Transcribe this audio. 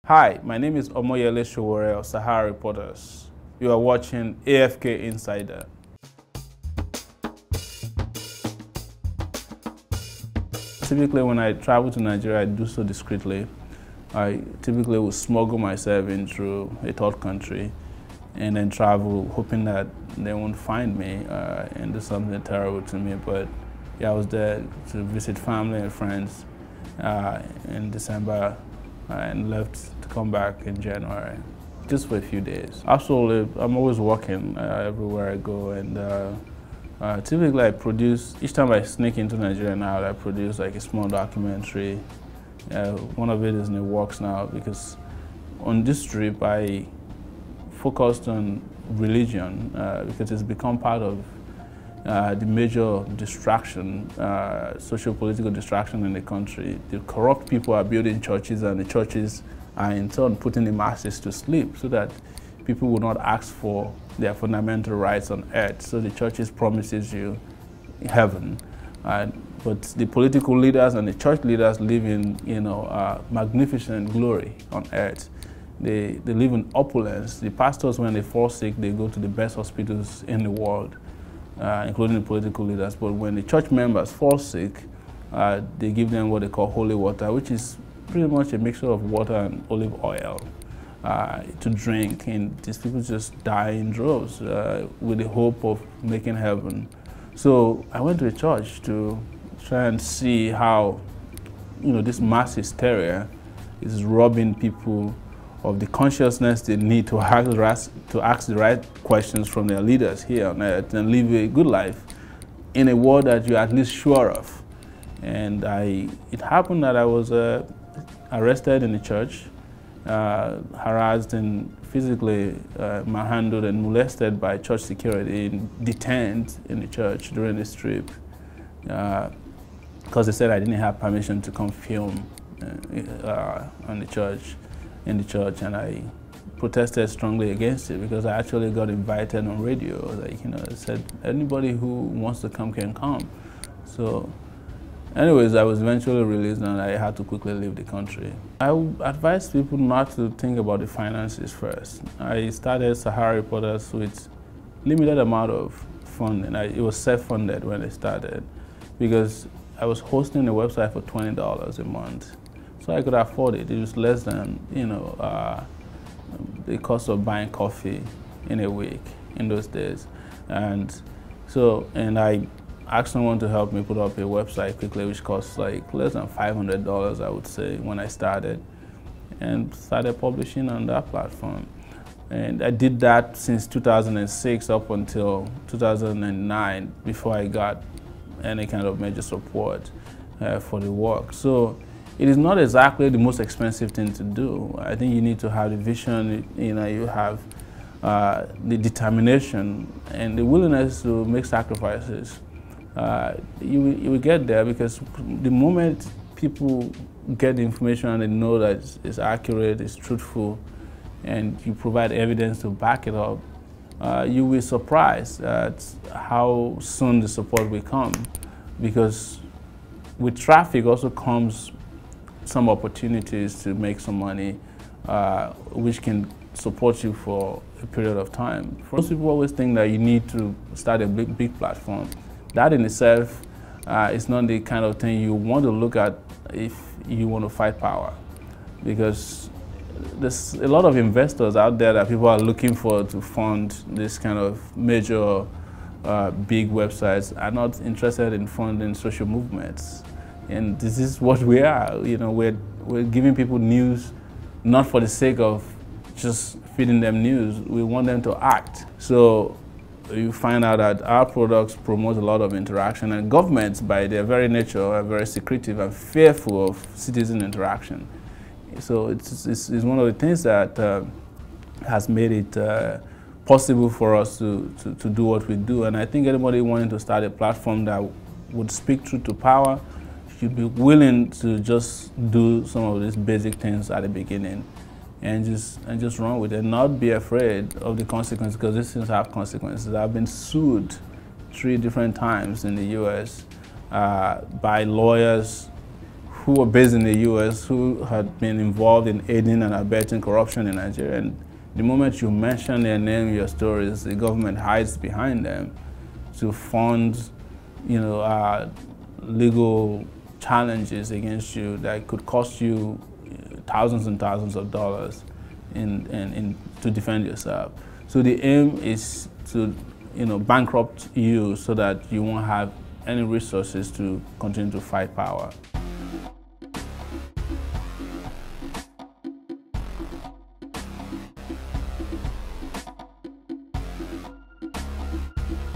Hi, my name is Omoyele Sowore of Sahara Reporters. You are watching AFK Insider. Typically, when I travel to Nigeria, I do so discreetly. I typically will smuggle myself in through a third country and then travel hoping that they won't find me and do something terrible to me. But yeah, I was there to visit family and friends in December and left to come back in January, just for a few days. Absolutely, I'm always working everywhere I go, and typically I produce, each time I sneak into Nigeria now, I produce like a small documentary. One of it is in the works now because on this trip I focused on religion because it's become part of the major distraction, socio-political distraction in the country. The corrupt people are building churches, and the churches are in turn putting the masses to sleep so that people will not ask for their fundamental rights on earth. So the churches promises you heaven, but the political leaders and the church leaders live in magnificent glory on earth. They live in opulence. The pastors, when they fall sick, they go to the best hospitals in the world, including the political leaders. But when the church members fall sick, they give them what they call holy water, which is pretty much a mixture of water and olive oil to drink. And these people just die in droves with the hope of making heaven. So I went to a church to try and see how this mass hysteria is robbing people of the consciousness they need to ask the right questions from their leaders here on earth and live a good life in a world that you're at least sure of. And it happened that I was arrested in the church, harassed and physically manhandled and molested by church security, and detained in the church during this trip because they said I didn't have permission to come film in the church, and I protested strongly against it because I actually got invited on radio. It said anybody who wants to come can come. So anyways, I was eventually released and I had to quickly leave the country. I would advise people not to think about the finances first. I started Sahara Reporters with limited amount of funding. It was self-funded when I started because I was hosting a website for $20 a month. So I could afford it. It was less than, the cost of buying coffee in a week in those days. And I asked someone to help me put up a website quickly, which cost like less than $500, I would say, when I started, and started publishing on that platform. And I did that since 2006 up until 2009 before I got any kind of major support for the work. So it is not exactly the most expensive thing to do. I think you need to have the vision, you have the determination and the willingness to make sacrifices. You will get there because the moment people get the information and they know that it's accurate, it's truthful, and you provide evidence to back it up, you will be surprised at how soon the support will come. Because with traffic also comes some opportunities to make some money, which can support you for a period of time. Most people always think that you need to start a big platform. That in itself is not the kind of thing you want to look at if you want to fight power, because there's a lot of investors out there that people are looking for to fund this kind of major big websites, are not interested in funding social movements. And this is what we are. We're giving people news not for the sake of just feeding them news. We want them to act. So you find out that our products promote a lot of interaction, and governments, by their very nature, are very secretive and fearful of citizen interaction. So it's one of the things that has made it possible for us to do what we do. And I think anybody wanting to start a platform that would speak truth to power should be willing to just do some of these basic things at the beginning and just run with it, not be afraid of the consequences, because these things have consequences. I've been sued 3 different times in the US by lawyers who were based in the US who had been involved in aiding and abetting corruption in Nigeria. And the moment you mention their name, your stories, the government hides behind them to fund, legal challenges against you that could cost you thousands and thousands of dollars to defend yourself. So the aim is to, bankrupt you so that you won't have any resources to continue to fight power.